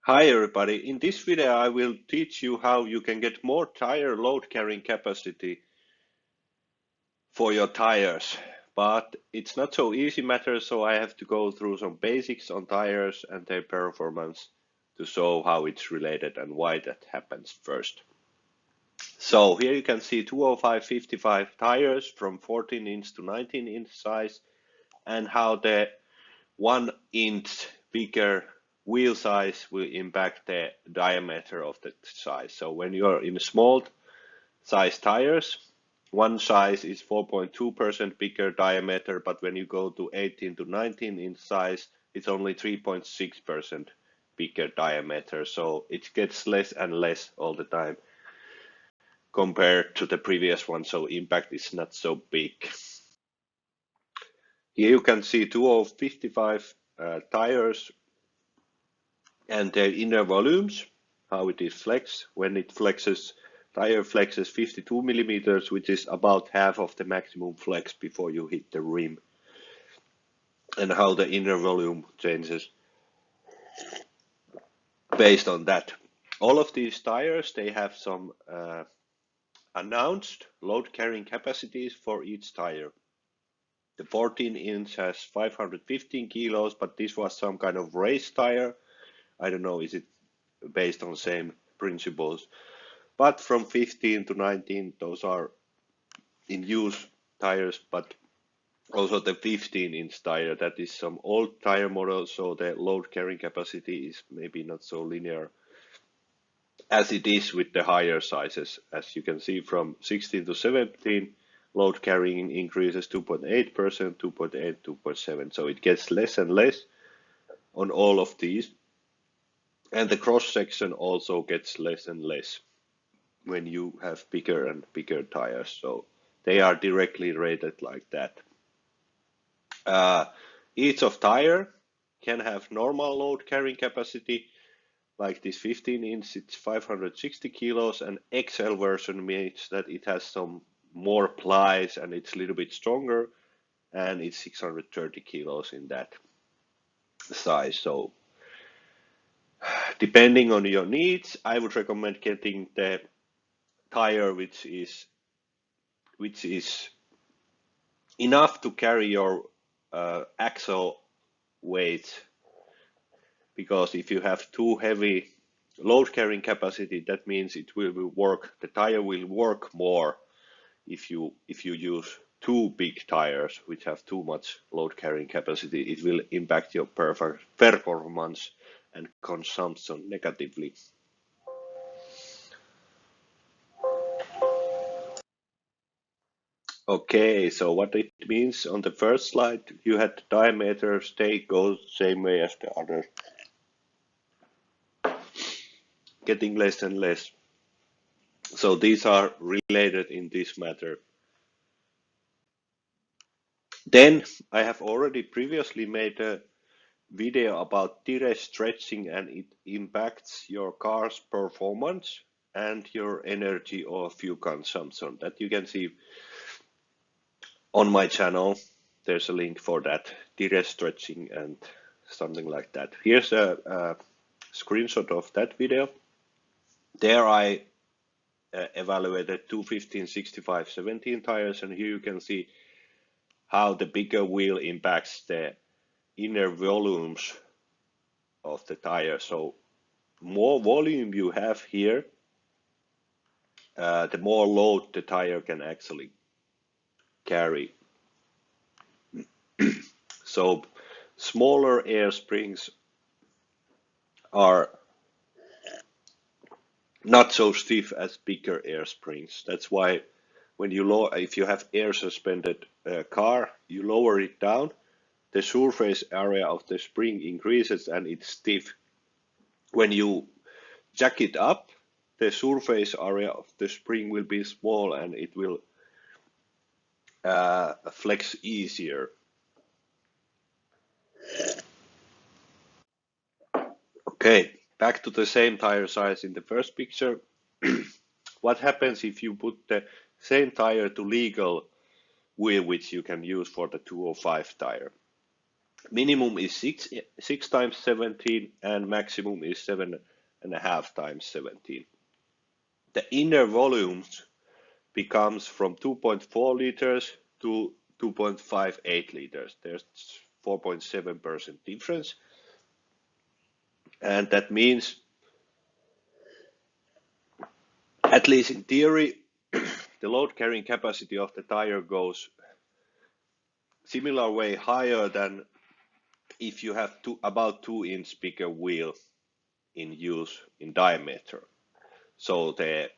Hi everybody, in this video I will teach you how you can get more tire load carrying capacity for your tires. But it's not so easy matter, so I have to go through some basics on tires and their performance to show how it's related and why that happens first. So here you can see 205/55 tires from 14-inch to 19-inch size and how the 1-inch bigger wheel size will impact the diameter of the size. So when you're in small size tires, one size is 4.2% bigger diameter, but when you go to 18 to 19 inch size, it's only 3.6% bigger diameter. So it gets less and less all the time compared to the previous one. So impact is not so big. Here you can see 2055 tires and their inner volumes, how it is flexed. When it flexes, tire flexes 52 millimeters, which is about half of the maximum flex before you hit the rim, and how the inner volume changes based on that. All of these tires, they have some announced load carrying capacities for each tire. The 14-inch has 515 kilos, but this was some kind of race tire. I don't know, is it based on same principles? But from 15 to 19, those are in use tires, but also the 15-inch tire, that is some old tire model, so the load carrying capacity is maybe not so linear as it is with the higher sizes. As you can see, from 16 to 17, load carrying increases 2.8%, 2.8, 2.7. So it gets less and less on all of these. And the cross section also gets less and less when you have bigger and bigger tires. So they are directly rated like that. Each of tire can have normal load carrying capacity, like this 15-inch, it's 560 kilos, and XL version means that it has some more plies and it's a little bit stronger, and it's 630 kilos in that size. So depending on your needs, I would recommend getting the tire which is enough to carry your axle weight, because if you have too heavy load carrying capacity, that means it will work, the tire will work more if you use too big tires which have too much load carrying capacity. It will impact your performance and consumption negatively. Okay, so what it means on the first slide, you had the diameters, they go same way as the others, getting less and less. So these are related in this matter. Then I have already previously made a video about tire stretching, and it impacts your car's performance and your energy or fuel consumption. That you can see on my channel. There's a link for that, tire stretching and something like that. Here's a screenshot of that video. There I evaluated 215, 65, 17 tires, and here you can see how the bigger wheel impacts the inner volumes of the tire. So more volume you have here, the more load the tire can actually carry. So smaller air springs are not so stiff as bigger air springs. That's why when you if you have air suspended car, you lower it down, the surface area of the spring increases and it's stiff. When you jack it up, the surface area of the spring will be small and it will flex easier. Okay, back to the same tire size in the first picture. What happens if you put the same tire to legal wheel which you can use for the 205 tire? Minimum is 6 times 17 and maximum is 7.5 times 17. The inner volumes becomes from 2.4 liters to 2.58 liters. There's 4.7% difference. And that means, at least in theory, the load carrying capacity of the tire goes similar way higher than if you have about 2-inch bigger wheel in use in diameter. So that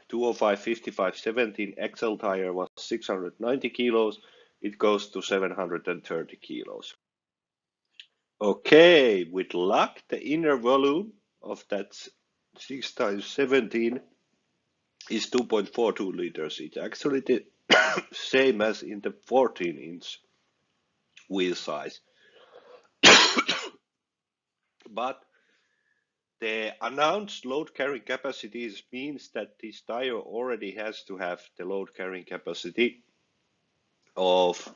205/55/17 XL tire was 690 kilos. It goes to 730 kilos. Okay, with luck, the inner volume of that 6 times 17 is 2.42 liters. It's actually the same as in the 14-inch wheel size. But the announced load carrying capacities means that this tire already has to have the load carrying capacity of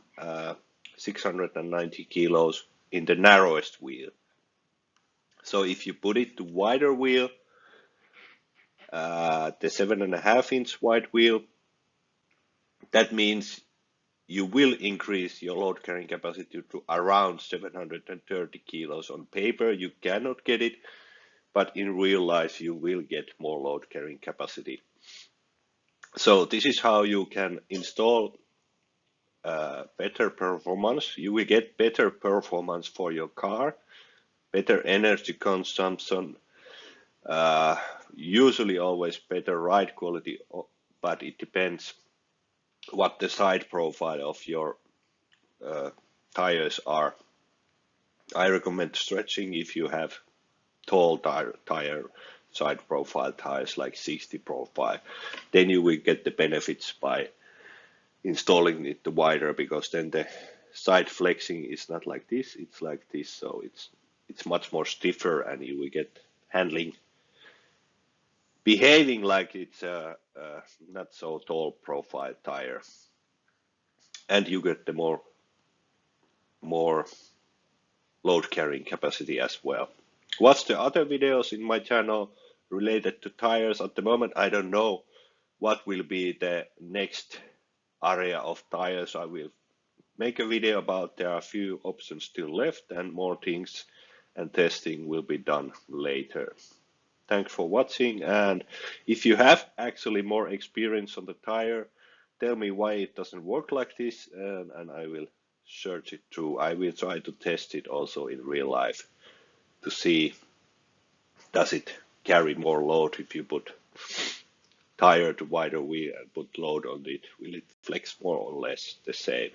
690 kilos in the narrowest wheel. So if you put it to wider wheel, the 7.5-inch wide wheel, that means you will increase your load carrying capacity to around 730 kilos. On paper, you cannot get it, but in real life, you will get more load carrying capacity. So this is how you can install better performance. You will get better performance for your car, better energy consumption, usually always better ride quality, but it depends what the side profile of your tires are. I recommend stretching if you have tall tire side profile tires like 60 profile. Then you will get the benefits by installing it wider, because then the side flexing is not like this, it's like this, so it's much more stiffer and you will get handling behaving like it's a not so tall profile tire, and you get the more load carrying capacity as well. Watch the other videos in my channel related to tires. At the moment, I don't know what will be the next area of tires I will make a video about. There are a few options still left and more things and testing will be done later. Thanks for watching, and if you have actually more experience on the tire, tell me why it doesn't work like this, and I will search it through. I will try to test it also in real life to see, does it carry more load if you put tire to wider wheel and put load on it? Will it flex more or less the same?